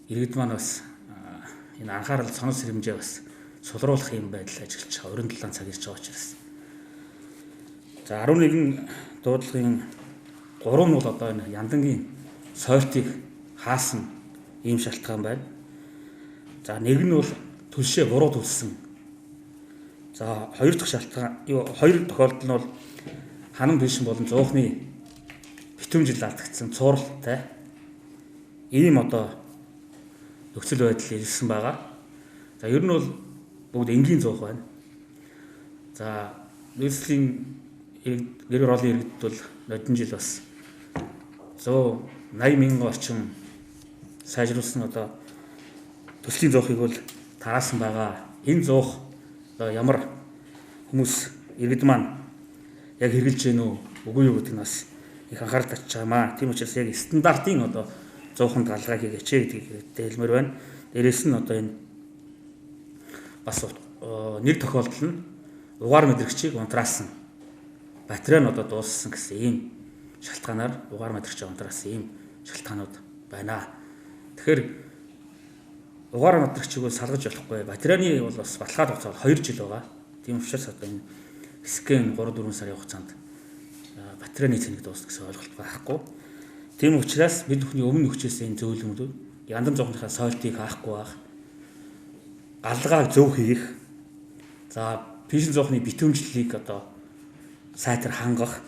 иргэд маань бас энэ анхаарал сонос сэрэмжээ бас сулруулах юм байдал ажиллаж байгаа. 27 цаг ирж байгаа учраас. За 11 дуудлагын 3 нь бол одоо энэ яндангийн сойртыг хаасан ийм шалтгаан байна. За нэг нь бол төлшөө буруу төлсөн. За хоёр дахь шалтгаан хоёр тохиолдол нь бол ханам бишин болон зуухны битүүмжил алдагдсан цууралтай ийм одоо нөхцөл байдал ирсэн байгаа. За ер нь бол бүгд энгийн зуух байна. За нийслэлийн гэр оролын иргэд бол нодон жил бас 180 мянган орчим сайжруулсан одоо төслийн зуухыг бол тараасан байгаа. Энэ зуух одоо ямар хүмүүс иргэд маань яг хэрэгжилж гэнэ үү үгүй юу гэдэг нь бас их анхаарал татж байгаамаа. Тийм учраас яг стандартын одоо зуухан галгаа хийгээч гэдгийг хэлмээр байна. Дээрээс нь одоо энэ бас нэг тохиолдол нь угаар мэдрэгчийг унтраасан. Батарей нь одоо дууссан гэсэн ийм шалтгаанаар угаар мэдрэгчийг унтраасан ийм шалтгаанууд байна. Тэгэхээр угаар мэдрэгчийг бол салгаж болохгүй. Батарейны бол бас баталгаад хугацаа 2 жил байгаа. Тийм учраас одоо энэ скэн 3-4 сарын хугацаанд батарейны цэник дуусна гэсэн ойлголт байхгүй. Тийм учраас бид бүхний өмнө хүчээс энэ зөвлөмжүүд яндан зовхныхаа сойлтыг хаахгүй байх. Галгааг зөв хийх. За пишин зовхны битүүмжлэлийг одоо сайтар хангах.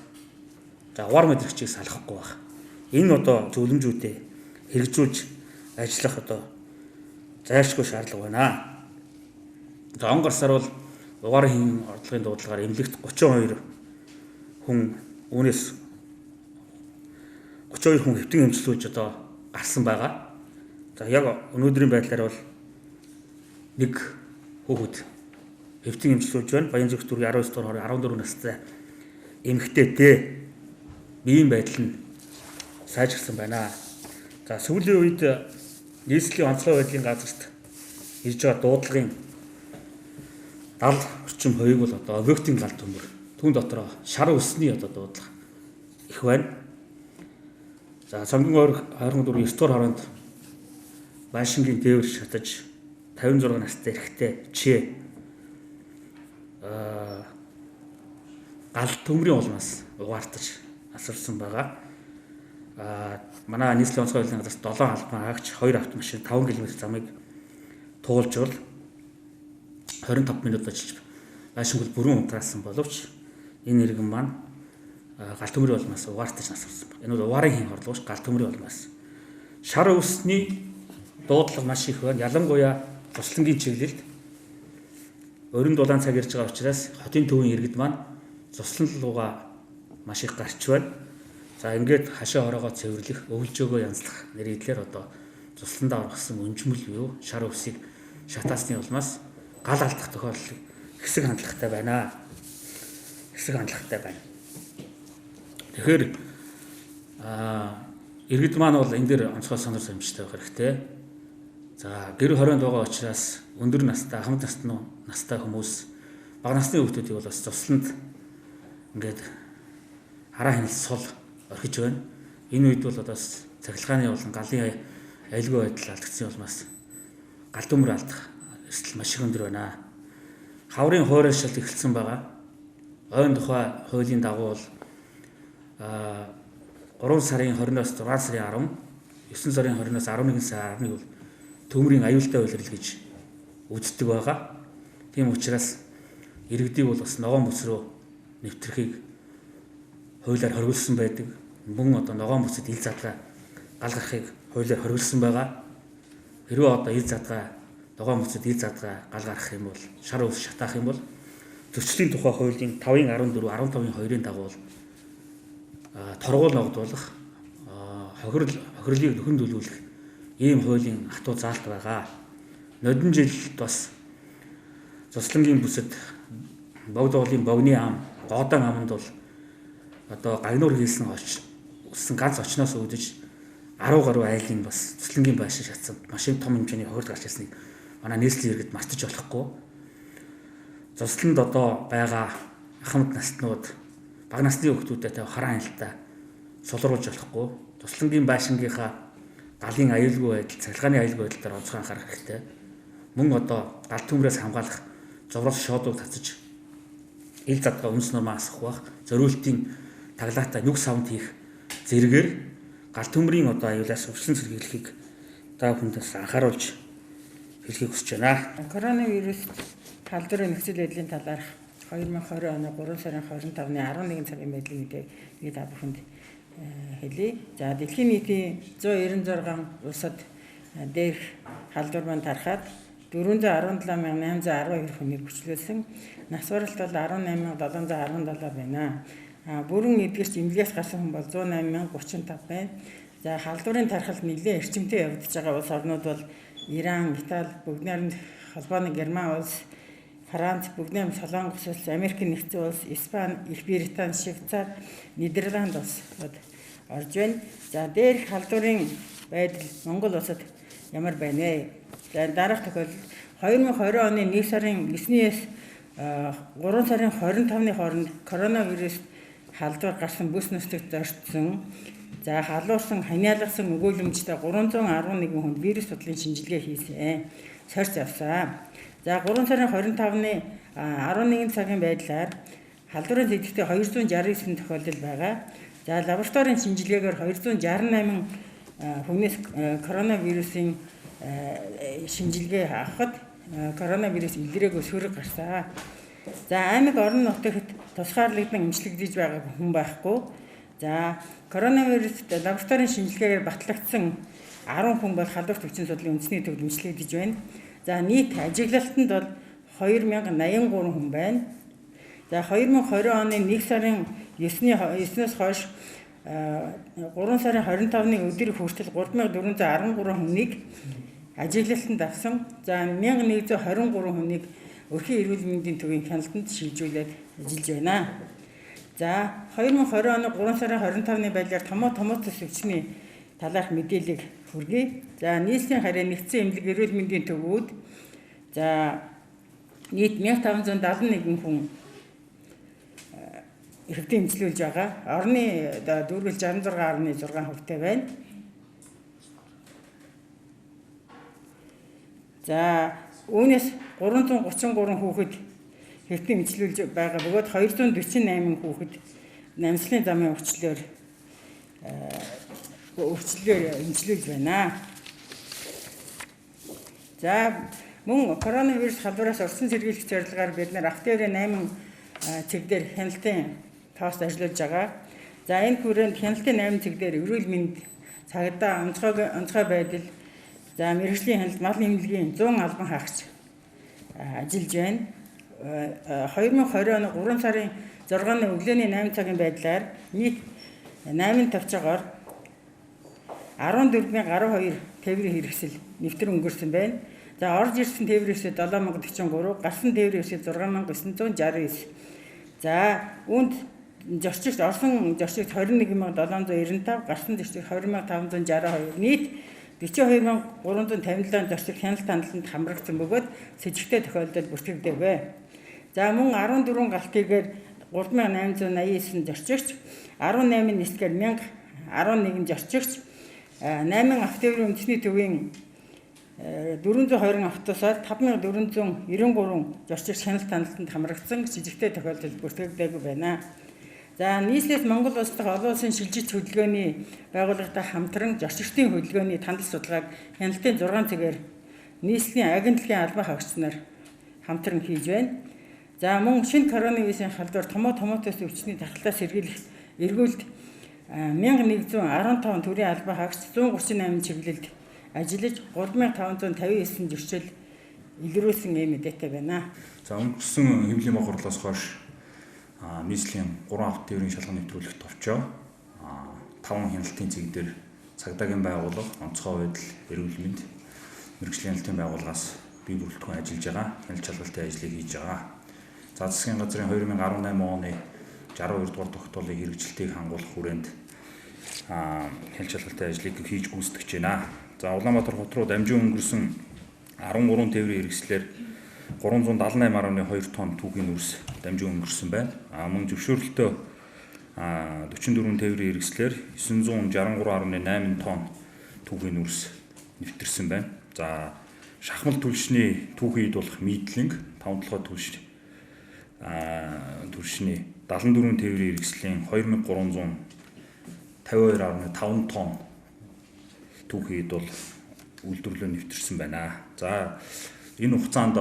За угаар мэдрэгчийг салгахгүй байх. Энэ одоо зөвлөмжүүдээ хэрэгжүүлж ажиллах одоо зайлшгүй шаардлага байна. За он гарсаар бол угаарын орлогын дуудлагаар эмнэлэгт 32 хүн үүнээс 32 хүн хэвтэн эмчилүүлж одоо гарсан байгаа. За яг өнөөдрийн байдлаар бол нэг хүүхэд хэвтэн эмчилүүлж байна. Баянзүрх дүүргийн 19 дугаар хорийн 14 настай эмэгтэйтэй биеийн байдал нь сайжирсан байна. За сүүлийн үед нийслэлийн онцлог байдлын газарт ирж байгаа дуудлагын 70 орчим хувийг бол одоо объектын гал төмөр түүн дотор шар өссний одоо дуудлага их байна. За цамгийн ойр 24 9 дугаар хороонд Баншингийн дээвэр шатаж 56 настай эрэгтэй чээ гал төмрийн улмаас угаартаж асарсан байгаа. Манай нийслэлийн онцгой байдлын газарт 7 албан хаагч 2 автомашин 5 км замыг туулж бол 25 минут ажиллаж Баншингол бүрэн унтраасан боловч энэ иргэн маань гал төмрийн улмаас угаартаж асарсан байна. Энэ бол угаарын хин хорлогоч гал төмрийн улмаас шар өссний дуудлага маш их байна. Ялангуяа туслангийн чиглэлд өрн дулаан цаг ирж байгаа учраас хотын төвийн иргэд маань цуслан луга маш их гарч байна. За ингээд хашаа хороогоо цэвэрлэх, өвлжөөгөө янзлах нэрийдлэр одоо цусландаа оргосон өнжмөл юу шар өвсийг шатаасны улмаас гал алдах тохиолдол хэсэг хандлагатай байна. Хэсэг хандлагатай байна. Тэгэхээр иргэд маань бол энэ дээр онцгой сонор сонирмжтой байх хэрэгтэй. За гэр хорионд байгаа учраас өндөр настай, хамт настай хүмүүс бага насны хүүхдүүдийг бол бас цусланд ингээд хараа хяналт сул орхиж байна. Энэ үед бол одоо цахилгааны болон галын аюулгүй байдал алдагдсан улмаас гал төмөр алдах эрсдэл маш их өндөр байна. Хаврын хуурай шалт эхэлсэн байгаа. Ойн тухай хуулийн дагуу бол 3 сарын 20-оос 6 сарын 10, 9 сарын 20-оос 11 сарын 11 бол төмрийн аюултай улирал гэж үздэг байгаа. Тийм учраас иргэдийг бол бас ногоон бүс рүү нэвтрэхийг хуулиар хоригдсан байдаг. Мөн одоо ногоон бүсэд ил задгаа гал гарахыг хуулиар хоригдсан байгаа. Хэрвээ одоо ил задгаа ногоон бүсэд ил задгаа гал гарах юм бол шар өвс шатаах юм бол зөрчлийн тухай хуулийн 5-ын 14, 15-ын 2-ын дагуу торгуул ногдуулах, хохирлыг нөхөндөлүүлэх ийм хуулийн хатуу заалт байгаа. Нодон жилд бас цуслангийн бүсэд богд уулын богны ам, гоодон аманд бол одоо гагнуур хийсэн ганц очноос үүдэж 10 гаруй айлын бас цуслангийн байшин шатсан машин том хэмжээний хохирол гарч ирснийг манай нийслэлийн иргэд мартаж болохгүй. Цусланд одоо байгаа ахмад наснууд бага насны хүүхдүүдэд хараа хяналтаа сулруулж болохгүй. Туслангийн байшингийнхаа галын аюулгүй байдал, цахилгааны аюулгүй байдал дээр онцгой анхаарах хэрэгтэй. Мөн одоо галт төмрөөс хамгаалах зовроос шоодыг татаж ил задгаа үнс нурмаа асах бах, зориултын таглаатаа нүг савнд хийх зэрэгээр галт төмрийн одоо аюулаас өвчлөн сэргийлэхийг та бүхэндээс анхааруулж хэлхийг хүсэж байна. Коронавирус халдварын нөхцөл байдлын талаарх 2020 оны 3 сарын 25-ны 11 цагийн байдлын мэдээг та бүхэнд хэлье. За дэлхийн нийтийн 196 улсад дээрх халдвар маань тарахад 417,812 хүнийг хүчлүүлсэн. Нас баралт бол 18,717 байна. Бүрэн эдгэрч эмнэлгээс гарсан хүн бол 108,035 байна. За халдварын тархалт нэлээд эрчимтэй явагдаж байгаа улс орнууд бол Иран, Итали, Бүгд найрамд холбооны Герман улс, Франц, Бүгд найрамд Солонгос улс, Америк нэгдсэн улс, Испани, Их Британи, Швейцар, Нидерланд улсууд орж байна. За дээрх халдварын байдал Монгол улсад ямар байна вэ? За дараах тохиолдолд 2020 оны 1 сарын 9-ээс 3 сарын 25-ны хооронд коронавирус халдвар гарсан бүс нутагт зорчсон. За халуурсан, ханиалгасан өгүүлэмжтэй 311 хүнд вирус судлалын шинжилгээ хийсэн. Сорьц авсан. За 3 сарын 25-ны 11 цагийн байдлаар халдварын зэдвэртэй 269 тохиолдол байгаа. За лабораторийн шинжилгээгээр 268 хүнээс коронавирусын шинжилгээ авахад коронавирус илрээгүй сөрөг гарсан. За аймаг орон нутагт тусгаарлагдсан эмчилэгдэж байгаа хүн байхгүй. За коронавирус лабораторийн шинжилгээгээр батлагдсан 10 хүн бол халдварт өвчин судлалын үндэсний төвд эмчилэгдэж байна. За нийт ажиглалтанд бол 2083 хүн байна. За 2020 оны 1 сарын 9-ээс хойш 3 сарын 25-ны өдөр хүртэл 3413 хүнийг ажиглалтанд авсан. За 1123 хүнийг өрхийн эрүүл мэндийн төвийн хяналтанд шилжүүлээд ажиллаж байна. За 2020 оны 3 сарын 25-ны байдлаар томооцос өвчний талаарх мэдээллийг хүргэе. За нийслэлийн харьяа нэгдсэн эмнэлэг эрүүл мэндийн төвүүд за нийт 1571 хүн хэвтэн эмчилүүлж байгаа. Орны дүүргэл 66.6%-тэй байна. За үүнээс 333 хүүхэд хэвтэн эмчилүүлж байгаа бөгөөд 248 хүүхэд намслын замын өвчлөөр эмчилүүлж байна. За мөн коронавирус халдвараас орсон сэргийлэх зорилгоор бид нар автоэрийн 8 цэг дээр хяналтын тоост ажиллаж байгаа. За энэ хүрээнд хяналтын 8 цэг дээр эрүүл мэнд, цагдаа, онцгой байдал, за мэргэжлийн хяналт, мал эмнэлгийн 100 албан хаагч ажиллаж байна. 2020 оны 3 сарын 6-ны өглөөний 8 цагийн байдлаар нийт 8 тавчаагаар 14,12 тээврийн хэрэгсэл нэвтэр өнгөрсөн байна. За орж ирсэн тээврийн хэрэгсэл 7043, гарсан тээврийн хэрэгсэл 6969. За үүнд зорчигч орсон зорчигч 21795, гарсан зорчигч 20562, нийт 42357 зорчигч хяналт ханалтанд хамрагдсан бөгөөд с ิจ гтэй тохиолдол бүртгэгдээвэ. За мөн 14 галтыгээр 3889 зорчигч, 18 нислэгээр 1011 зорчигч, 8 автоэврийн үндэсний төвийн 420 автобусаар 5493 зорчигч хяналт ханалтанд хамрагдсан с ิจ гтэй тохиолдол бүртгэгдээгүй байна. За нийслэлд Монгол улс дахь олон улсын шилжиж хөдөлгөөний байгууллагатай хамтран зорчигчдын хөдөлгөөний тандал судалгааг хяналтын 6 цэгээр нийслэлийн агентлагийн албан хаагч нар хамтран хийж байна. За мөн шинэ коронавирусын халдвар томооцос өвчний тархалтаас сэргийлэх эргүүлэлт 1115 төрлийн албан хаагч 138 чиглэлд ажиллаж 3559 зөрчил илрүүлсэн юм мэдээтэй байна. За өнгөрсөн хэвлэлийн бохирлоос хойш нийслэлийн 3 автоэврийн шалган нэвтрүүлэх товчоо 5 хяналтын цэг дээр цагдаагийн байгууллага, онцгой байдал, эрүүл мэнд, мэргэжлийн хяналтын байгууллагаас бие бүрэлдэхүүн ажиллаж байгаа, хяналт шалгалтын ажлыг хийж байгаа. За засгийн газрын 2018 оны 62 дугаар тогтоолын хэрэгжилтийг хангуулах хүрээнд хяналт шалгалтын ажлыг хийж гүйцэтгэж байна. За Улаанбаатар хот руу дамжин өнгөрсөн 13 тээврийн хэрэгслээр 378.2 тонн түүхийн үрс дамжин өнгөрсөн байна. Мөн зөвшөөрлөлтөө 44 тээврийн хэрэгслээр 963.8 тонн түүхийн нүрс нэвтэрсэн байна. За шахмал түлшний түүхийд болох мидлинг 5 толгой түлшний 74 тээврийн хэрэгслийн 2352.5 тонн түүхийд бол үйлдвэрлэлөө нэвтэрсэн байна. За энэ хугацаанд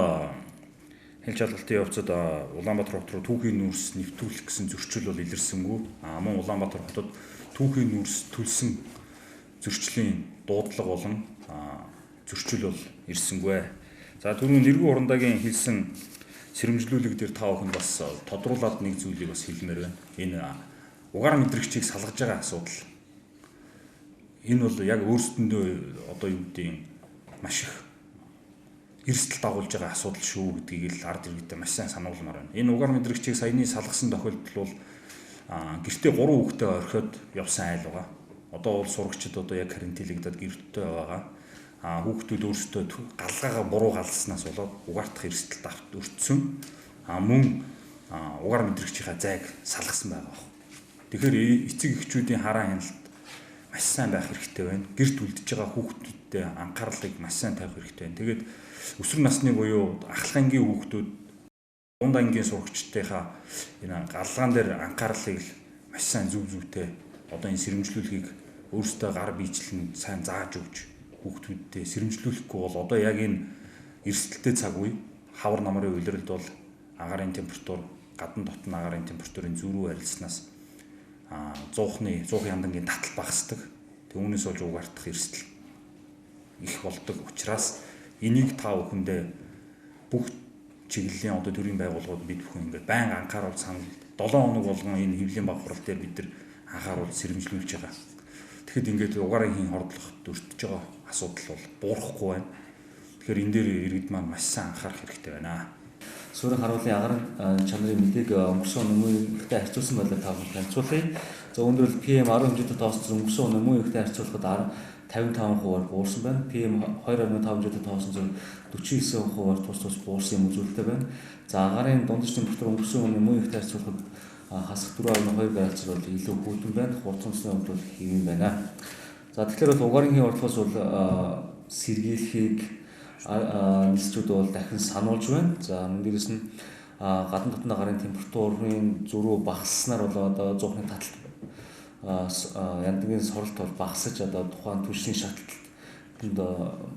хэлж халгалтын явцад Улаанбаатар хот руу түүхийн нүрс нэвтрүүлэх гэсэн зөрчил бол илэрсэнгүй. Мөн Улаанбаатар хотод түүхийн нүрс төлсөн зөрчлийн дуудлага болон зөрчил бол ирсэнгүй. За түрүүн нэргүй урандагийн хэлсэн сэрэмжлүүлэг дээр та бүхэн бас тодруулаад нэг зүйлийг бас хэлмээр байна. Энэ угаар мэдрэгчийг салгаж байгаа асуудал. Энэ бол яг өөрсдөндөө одоо юу гэдгийг маш их эрсдэл дагуулж байгаа асуудал шүү гэдгийг л ард иргэдэд маш сайн сануулмаар байна. Энэ угаар мэдрэгчийг саяны салгасан тохиолдол бол гэртээ 3 хүүхдээ орхиод явсан айл байгаа. Одоо бол сурагчид одоо яг карантинлэгдээд гэртээ байгаа. Хүүхдүүд өөрсдөө галгаагаа буруу галснаас болоод угаартах эрсдэлд өртсөн. Мөн угаар мэдрэгчийнхаа зайг салгасан байгаа. Тэгэхээр эцэг эхчүүдийн хараа хяналт маш сайн байх хэрэгтэй байна. Гэрт үлдэж байгаа хүүхдүүдэд анхаарлыг маш сайн тавих хэрэгтэй байна. Тэгээд өсвөр насны буюу ахлах ангийн хүүхдүүд дунд ангийн сурагчдынхаа энэ галгаан дээр анхаарлыг маш сайн зүйтэй одоо энэ сэрэмжлүүлгийг өөрсдөө гар биечлэн сайн зааж өгч хүүхдүүдэд сэрэмжлүүлэхгүй бол одоо яг энэ эрсдэлтэй цаг үе хавар намрын улиралд бол агаарын температур гадна дотн агаарын температурын зөрүү харилцснаас 100 яндангийн татал багасдаг. Түүнээс болж угаартах эрсдэл их болдог учраас энийг та бүхэндээ бүх чиглэлийн одоо төрийн байгууллагууд бид бүхэн ингээд байн анхааруул санал 7 хоног болгон энэ хэвлэлийн баг хурал дээр бид нар анхааруул сэрэмжлүүлж байгаа. Тэгэхэд ингээд угаарын хийн хордлоход өртөж байгаа асуудал бол буурахгүй байна. Тэгэхээр энэ дээр иргэд маань маш сайн анхаарах хэрэгтэй байна. Суурин харуулын агаарын чанарын мэдээг өнгөрсөн өмнөдтэй харьцуулсан байлаа та бүхэн танилцуулъя. За өнөөдөр PM 10 хэмжээтэй тооцсон өнгөрсөн өмнөдтэй харьцуулахад 55%-аар буурсан байна. PM 2.5 хэмжээтэй тооцсон зөв 49%-аар тус буурсан юм үзүүлэлттэй байна. За агаарын дундаж температур өнгөрсөн өмнөдтэй харьцуулахад хасах 4.2 градусаар бол илүү хүйтэн байна. Хурцсны хувьд бол хэвэн байна. За тэгэхээр бол угаарын хийн ордлогоос бол сэргийлэхийг нэлсчүүд бол дахин сануулж байна. За мөн дээрээс нь гадна дотны гарын температурын зөрүү багасснаар бол одоо 100-ны таталт яндагийн соролт бол багасж одоо тухайн түвшний шатлалд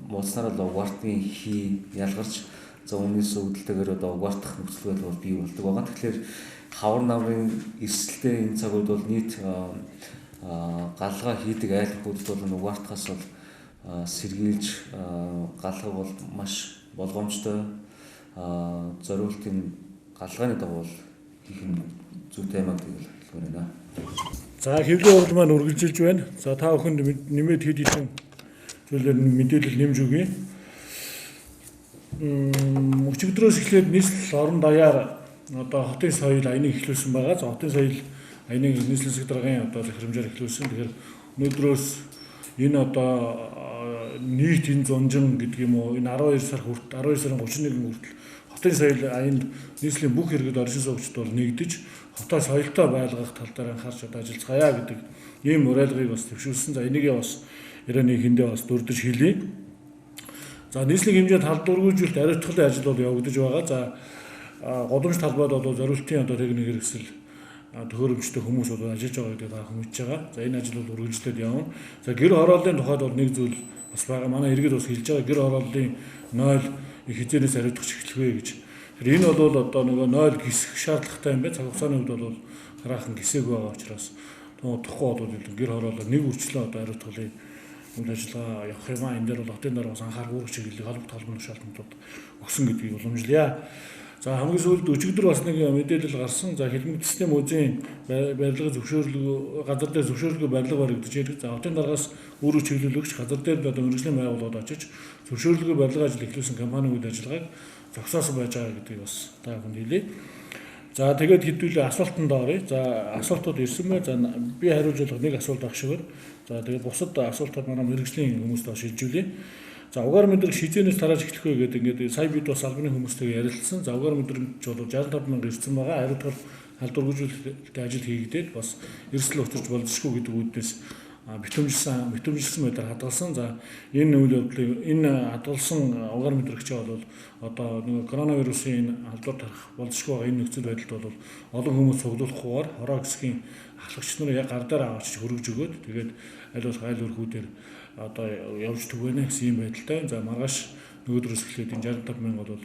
мууцнаар бол угаартын хий ялгарч за өмнөөс өвдөлтэйгээр одоо угаартах нөхцөл байдал бол бий болдог байгаа. Тэгэхээр хавар намрын эрсдэлтэй энэ цаг үед бол нийт галгаа хийдэг айл хүүхэд бол угаартахаас бол сэргийлж галгаг бол маш болгоомжтой зориултын галгааны дагуу хийх нь зүйтэй маа гэж хэлмээр байна. За хэвлэлийн урал маань үргэлжилж байна. За та бүхэнд нэмээд хэд хэдэн зүйлээр мэдээлэл нэмж өгье. Өчигдрөөс эхлээд нийслэл орон даяар одоо хотын соёл аяныг эхлүүлсэн байгаа. За хотын соёл аяныг нийслэл засаг даргын одоо захирамжаар эхлүүлсэн. Тэгэхээр өнөөдрөөс энэ одоо нийт энэ зунжин гэдэг юм уу энэ 12 сарын 31-ний хүртэл хотын соёл аянд нийслэлийн бүх иргэд оршин суугчид бол нэгдэж хотоо соёлтой байлгах тал дээр анхаарч одоо ажиллацгаая гэдэг ийм уриалгыг бас төвшүүлсэн. За энийгээ бас ирээний хэндээ бас дурдж хэлье. За нийслэлийн хэмжээнд халдваргүйжүүлэлт ариутгахын ажил бол явагдаж байгаа. За годомж талбайд бол зориултын одоо техник хэрэгсэл төхөөрөмжтэй хүмүүс бол ажиллаж байгаа гэдэг та хүмүүж байгаа. За энэ ажил бол үргэлжлээд явна. За гэр хорооллын тухайд бол нэг зүйл бас байгаа. Манай иргэд бас хэлж байгаа гэр хорооллын 0 хизээнээс ариутгах эхлэх вэ гэж. Тэгэхээр энэ бол одоо нөгөө 0 гисэх шаардлагатай юм байна. Цаг хугацааны хувьд бол хараахан гисээг байгаа учраас тухгүй бол гэр хорооллоо нэг үрчлээ одоо ариутгахын үйл ажиллагаа явах юм аа. Энэ дээр бол хотын дараа бас анхаарал чиглэлийг холбогдол шаардлагатууд өгсөн гэдгийг уламжлая. За хамгийн сүүлд өчигдөр бас нэг мэдээлэл гарсан. За хэлмэг систем үзийн барилгын зөвшөөрлөг газар дээр зөвшөөрлөг барилга баригдаж ирэх. За хотын дараагаас өөрөө чиглүүлэгч газар дээр одоо мэргэжлийн байгууллагууд очиж зөвшөөрлөг барилга ажил эхлүүлсэн компанийн үйл ажиллагааг зогсоосон байж байгаа гэдгийг бас та бүхэнд хэлье. За тэгээд хэдүүлээ асуултанд оръё. За асуултууд ирсэн байна. За би хариулж болох нэг асуулт авах шиг байна. За тэгээд бусад асуултууд манай мэргэжлийн хүмүүст бас шилжүүлье. За угаар мэдрэг шизэнээс тарааж эхлэх вэ гэдэг ингээд сая бид бас албаны хүмүүстэйгээ ярилцсан. За угаар мэдрэмж бол 65 мянга ирсэн байгаа. Хариуцлага халдваргүйжүүлэлттэй ажил хийгдээд бас эрсдэл учирч болзошгүй гэдэг үүднээс битүүмжилсэн байдлаар хадгалсан. За энэ үйл явдлыг энэ хадгалсан угаар мэдрэгчээ бол одоо нэг коронавирусын халдвар тарах болзошгүй байгаа энэ нөхцөл байдалд бол олон хүмүүс цуглуулахгүйгээр хороо хэсгийн ахлагч нар яг гар дээр аваачиж хөргөж өгөөд тэгээд аль болох айл өрхүүдээр одоо явж түгэнэ гэсэн юм байдалтай. За маргааш нөгөөдрөөс эхлээд энэ 65,000 бол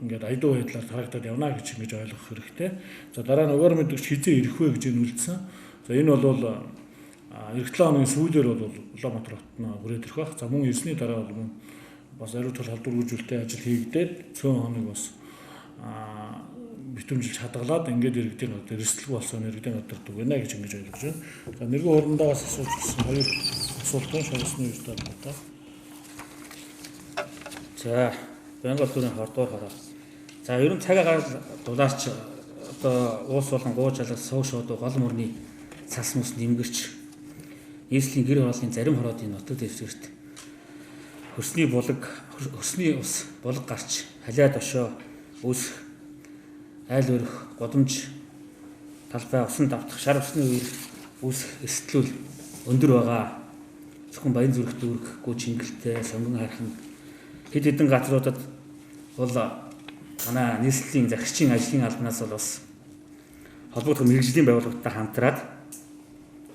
ингээд айдуу байдлаар тарагдаад явна гэж ингэж ойлгох хэрэгтэй. За дараа нь угаар мэдрэгч хизээ ирэх вэ гэж үлдсэн. За энэ бол эх 7 хоногийн сүүлээр бол Улаанбаатар хотно хүрээд ирэх байх. За мөн ирсний дараа бол мөн бас ариутгал халдвар үржүүлэлтийн ажил хийгдээд цөөн хоног бас битүүмжилж хадгалаад ингээд иргэдийн одоо эрсдэлгүй болсон иргэдийн одоо дүгнэ гэж ингэж ойлгож байна. За нэргүй урандаас асууж гисэн хоёр асуултын шалгасны үйл талбартай. За Бянгол төрийн хордоор хараа. За ерөн цагаагаар дулаарч одоо уус болон гууж алгас сууг шууд гол мөрний цас мөс нэмгэрч нийслэлийн гэр хоолны зарим хороодын нутаг дэвсгэрт хөрсний ус булга гарч халиад өшөө үүсэх айл өрх годомж талбай усан давтах шар усны үеэр үүсэх эрсдлүүл өндөр байгаа. Зөвхөн баян зүрх дүүргэхгүй чингэлтэй сонгон хархан хэд хэдэн газруудад бол манай нийслэлийн захирчийн ажлын албанаас бол бас холбогдох мэргэжлийн байгууллагатай хамтраад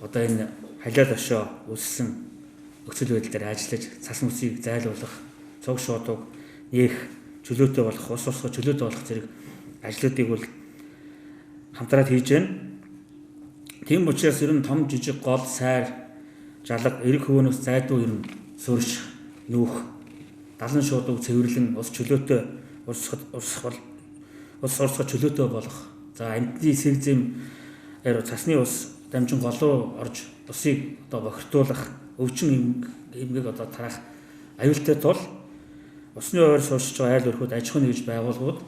одоо энэ халиад өшөө үүссэн нөхцөл байдал дээр ажиллаж цас мөсийг зайлуулах, цуг шуудууг нээх, чөлөөтэй болох, ус усгой чөлөөтэй болох зэрэг ажлуудыг бол хамтраад хийж байна. Тийм учраас ер нь том жижиг гол сайр жалга эрэг хөвөнөөс зайдуу ер нь суурьш нүүх далан шуудууг цэвэрлэн ус чөлөөтэй ус орсгой чөлөөтэй болох. За амьтны сэрзэм цасны ус дамжин голуу орж усыг одоо бохирдуулах өвчин эмгэг одоо тарах аюултай тул усны ойр суурьшиж байгаа айл өрхөд аж ахуйн нэгж байгууллагууд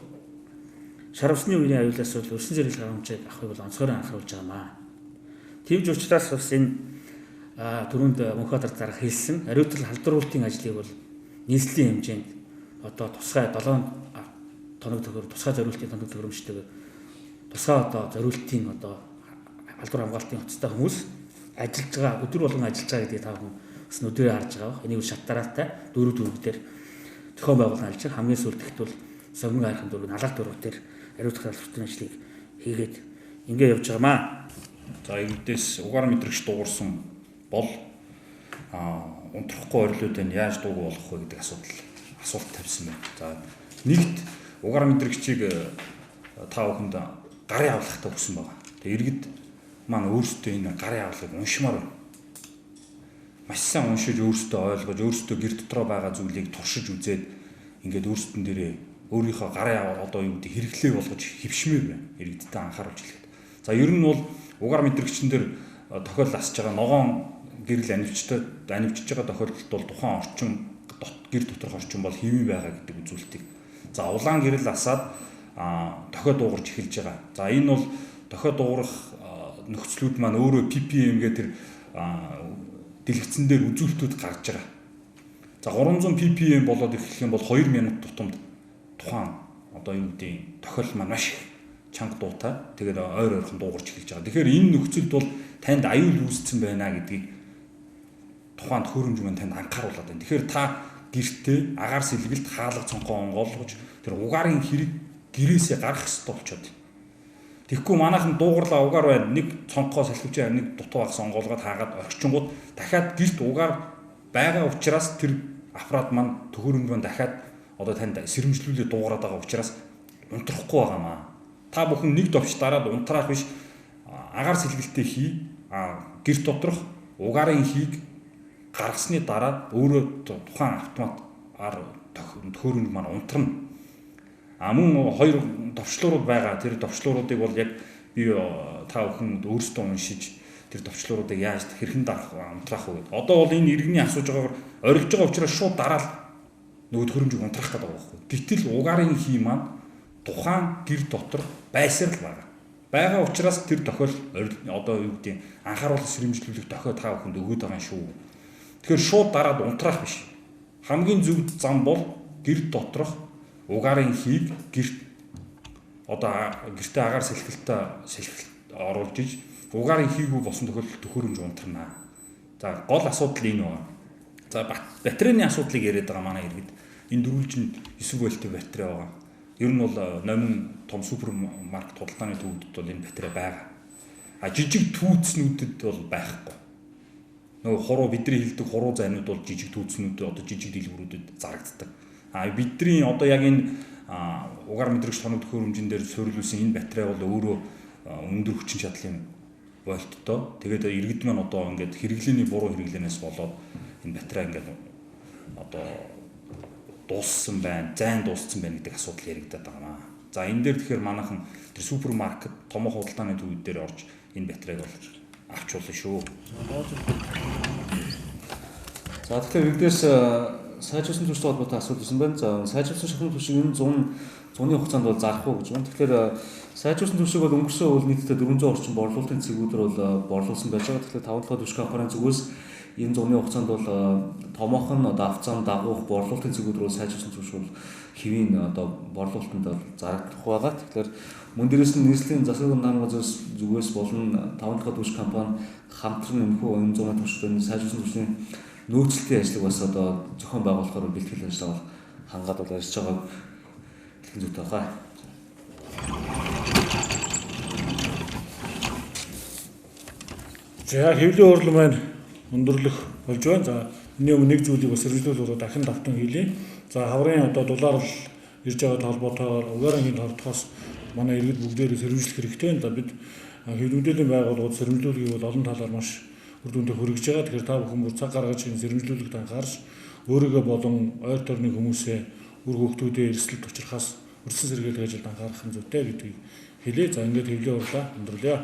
шар усны үеийн аюулаас бол өрсөн зэрэг харамжийг авахыг бол онцгойрон анхааруулж байгаамаа. Тэгж учраас бас энэ түрүүнд Мөнхбаатар дарга хэлсэн ариутгал халдварлалтын ажлыг бол нийслэлийн хэмжээнд одоо тусгай 7 тоног төгрөг тусгай зориултын тоног төгрөмжтэйгээр тусгай одоо зориултын одоо халдвар хамгаалтын хөтөлбөртэй хүмүүс ажиллаж байгаа өдөр болгон ажиллаж байгаа гэдгийг та бүхэн бас нүдэрээ харж байгаа. Энийг шат дараатай дөрөв дөрвдөр зохион байгуулалт ажиллаж хамгийн сүүлдэхт бол сонгон хайрхан дөрөв налах дөрөв дээр ариутгал халдварлалтын ажлыг хийгээд ингээд явж байгаамаа. За эрдээс угаар мэдрэгч дуугарсан бол унтрахгүй орилууд нь яаж дууг болох вэ гэдэг асуулт тавьсан байна. За нэгт угаар мэдрэгчийг та бүхэнд гарын авлагтай өгсөн байна. Тэгээ иргэд маань өөрсдөө энэ гарын авлагыг уншмаар байна. Маш сайн уншиж өөрсдөө ойлгож өөрсдөө гэр дотроо байгаа зүйлийг туршиж үзээд ингээд өөрсдөн дээрээ өөрийнхөө гарын авал одоо юу гэдэг хэрэглээ болгож хөвшмээр байна. Иргэдтэй анхааруулж хэлэхэд. За ер нь бол угаар мэдрэгчэн дээр тохиол асж байгаа ногоон гэрэл анивчжиж байгаа тохиолдолд бол тухайн орчин гэр доторх орчин бол хэвэн байгаа гэдэг үзүүлэлтийг. За улаан гэрэл асаад дохио дуугарч эхэлж байгаа. За энэ бол дохио дуугарах нөхцлүүд маань өөрөө PPM гэдэг дэлгэцэн дээр үзүүлэлтүүд гарч байгаа. За 300 PPM болоод эхлэх юм бол 2 минут тутамд тухайн одоо юу гэдэг тохиол маань маш чанга дуутай. Тэгээд ойр ойрхон дуугарч эхэлж байгаа. Тэгэхээр энэ нөхцөлд бол танд аюул үүссэн байна гэдгийг тухайн төхөөрөмж маань танд анхааруулад байна. Тэгэхээр та гэртээ агаар сэлгэлт хаалга цонхоо онгойлгож тэр угаарын хэрэг гэрээсээ гарах хэрэгтэй болчиход. Тэгэхгүй манайхан дуугарлаа угаар байна. Нэг цонхоо салхивч нэг дутуу агс онгоолгоод хаагаад орчингууд дахиад гэрт угаар байгаа учраас тэр аппарат маань төхөөрөмж маань дахиад одоо танд сэрэмжлүүлээ дуугараад байгаа учраас унтрахгүй байгаамаа. Та бүхэн нэг довч дараад унтраах биш агаар сэлгэлтээ хий. Гэр доторх угаарын хийг гаргасны дараа өөрөө тухайн автоматар төхөөрөмж маань унтрна. Мөн хоёр товчлуурууд байгаа. Тэр товчлууруудыг бол яг би та бүхэн өөрсдөө уншиж тэр товчлууруудыг яаж хэрхэн дарах унтраах вэ? Одоо бол энэ иргэний асууж байгаагаар орилж байгаа учраас шууд дараал нөгөө төхөөрөмжийг унтрах гэдэг байгаа байхгүй. Гэтэл угаарын хий маань тухайн гэр дотор байсаар л байгаа. Байгаа учраас тэр тохиол одоо юу гэдэг анхааруулах сэрэмжлүүлэх дохио та бүхэнд өгөөд байгаа юм шүү. Тэгэхээр шууд дараад унтраах биш. Хамгийн зөв зам бол гэр доторх угаарын хийг гэрт одоо гэртээ агаар сэлгэлт оруулж иж угаарын хийгүү болсон тохиолдолд төхөөрөмж унтрана. За гол асуудал энэ байна. За батарейны асуудлыг яриад байгаа манай иргэд. Энэ дөрвөлжин 9 вольттой батарей байгаа. Ер нь бол номин том супермаркет худалдааны төвүүдэд бол энэ батарей байгаа. А жижиг түүцнүүдэд бол байхгүй. Нөгөө хуруу бидний хэлдэг хуруу зайнууд бол жижиг түүцнүүд одоо жижиг дэлгүүрүүдэд зарагддаг. А бидний одоо яг энэ угаар мэдрэгч тоног төхөөрөмжийн дээр суурилуулсан энэ батарей бол өөрөө өндөр хүчин чадлын вольттой. Тэгээд иргэд маань одоо ингээд хэрэглээний буруу хэрэглэнээс болоод энэ батарей ингээд одоо дууссан байна, зайн дууссан байна гэдэг асуудал яригдаад байгаа маа. За энэ дээр тэгэхээр манайхан тэр супермаркет, томоохон худалдааны төвүүд дээр орж энэ батарейг болж авч болно шүү. За тэгэхээр иргэдээс сайжруулсан түвштэй холбоотой асуудал ирсэн байна. За сайжруулсан шахмын түвшиг энэ 100-ны хугацаанд бол зарах уу гэж байна. Тэгэхээр сайжруулсан түвшиг бол өнгөрсөн үйл нийтдээ 400 орчим борлуулалтын цэгүүдээр бол борлуулсан байж байгаа. Тэгэхээр 5 дахь түвшиг компанийн зүгээс энэ 100-ны хугацаанд бол томоохон одоо авцаан дагуух борлуулалтын цэгүүдээр бол сайжруулсан түвшиг бол хэвийн одоо борлуулалтанд зарагдах байгаа. Тэгэхээр мөн дээрээс нь нийслэлийн засаг намын зүгээс болон 5 дахь түвшиг компани хамтран нэмэхүү энэ 100-ны түвшигний сайжруулсан түвшний нөөцлөлтийн ажлыг бас одоо зохион байгуулахаар бэлтгэл ажиллагаа хангаад бол ажиллаж байгааг хэлэх зүйтэй байна. За хэвлэлийн хурлан маань өндөрлөх болж байна. За энэ өмнө нэг зүйлийг бас хэрэгжүүлүүлээд дахин давтан хийлээ. За хаврын одоо дулаарлал ирж байгаа холбоотойгоор угаарын хордохоос манай иргэд бүгдээрээ сэрэмжлэх хэрэгтэй. За бид хэвлэлийн байгууллагууд сэрэмжлүүлгийг бол олон талаар маш үр дүндээ хүргэж байгаа. Тэгэхээр та бүхэн бүр цаг гаргаж энэ сэрэмжлүүлэгт анхаарч өөрийгөө болон ойр тойрны хүмүүсээ үр хөвгтүүдээ эрсдэлд учрахаас өрсөн сэргийлэх ажилд анхаарах нь зүйтэй гэдгийг хэлээ. За ингээд хэвлэлийн хурлаа өндөрлөё.